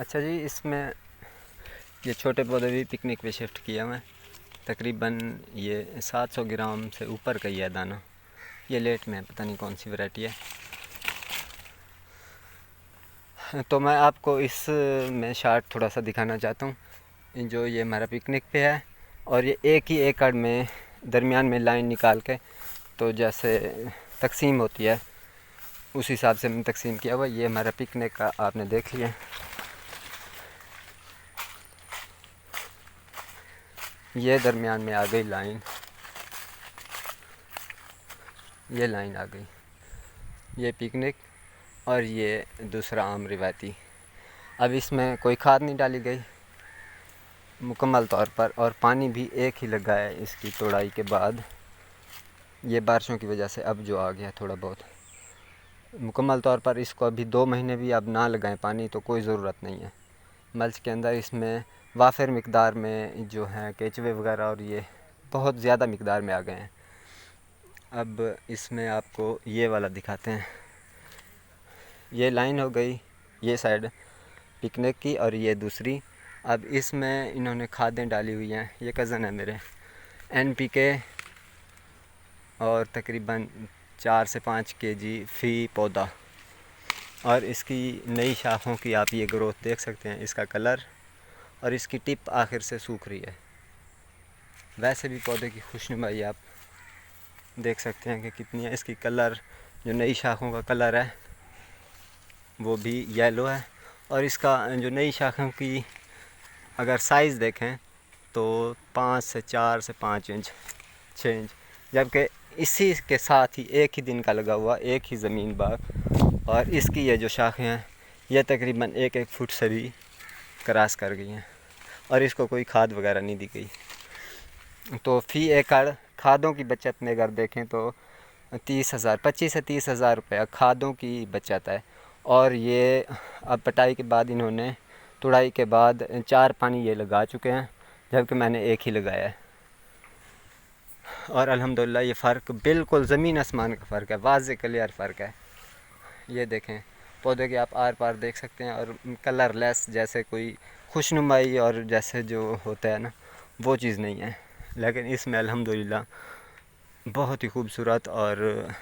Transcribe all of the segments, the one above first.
अच्छा जी, इसमें ये छोटे पौधे भी पिकनिक पे शिफ्ट किया मैं। तकरीबन ये 700 ग्राम से ऊपर का ही है दाना। ये लेट में है, पता नहीं कौन सी वैरायटी है। तो मैं आपको इस में शार्ट थोड़ा सा दिखाना चाहता हूँ। जो ये हमारा पिकनिक पे है और ये एक ही एकड़ में दरमियान में लाइन निकाल के, तो जैसे तकसीम होती है उस हिसाब से मैंने तकसीम किया हुआ। ये हमारा पिकनिक का आपने देख लिया। ये दरमियान में आ गई लाइन, ये लाइन आ गई, ये पिकनिक और ये दूसरा आम रिवायती। अब इसमें कोई खाद नहीं डाली गई मुकम्मल तौर पर, और पानी भी एक ही लगा है इसकी तोड़ाई के बाद। ये बारिशों की वजह से अब जो आ गया थोड़ा बहुत, मुकम्मल तौर पर इसको अभी 2 महीने भी अब ना लगाएं पानी तो कोई ज़रूरत नहीं है। मल्च के अंदर इसमें वाफिर मिकदार में जो है केचुए वगैरह और ये बहुत ज़्यादा मिकदार में आ गए हैं। अब इसमें आपको ये वाला दिखाते हैं। ये लाइन हो गई ये साइड पिकनिक की और ये दूसरी। अब इसमें इन्होंने खादें डाली हुई हैं। ये कज़न है मेरे, NPK और तकरीबन 4 से 5 kg फ़ी पौधा। और इसकी नई शाखों की आप ये ग्रोथ देख सकते हैं, इसका कलर और इसकी टिप आखिर से सूख रही है। वैसे भी पौधे की खुशनुमाई आप देख सकते हैं कि कितनी है। इसकी कलर जो नई शाखों का कलर है वो भी येलो है, और इसका जो नई शाखों की अगर साइज़ देखें तो 5 से 4 से 5 इंच 6 इंच, जबकि इसी के साथ ही एक ही दिन का लगा हुआ एक ही ज़मीन बाग, और इसकी ये जो शाखें हैं ये तकरीबन 1-1 फुट से भी क्रॉस कर गई हैं, और इसको कोई खाद वगैरह नहीं दी गई। तो फ़ी एकड़ खादों की बचत में अगर देखें तो 25 से 30,000 रुपये खादों की बचत है। और ये अब पटाई के बाद इन्होंने तुड़ाई के बाद 4 पानी ये लगा चुके हैं, जबकि मैंने एक ही लगाया है। और अल्हम्दुलिल्लाह ये फ़र्क बिल्कुल ज़मीन आसमान का फ़र्क है, वाज़े क्लियर फ़र्क है। ये देखें पौधे के आप आर पार देख सकते हैं, और कलरलेस जैसे कोई खुशनुमाई और जैसे जो होता है ना वो चीज़ नहीं है। लेकिन इसमें अल्हम्दुलिल्लाह बहुत ही खूबसूरत और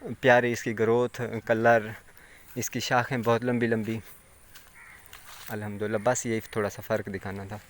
प्यारी इसकी ग्रोथ, कलर, इसकी शाखें बहुत लंबी लंबी। अल्हम्दुलिल्लाह बस यही थोड़ा सा फ़र्क दिखाना था।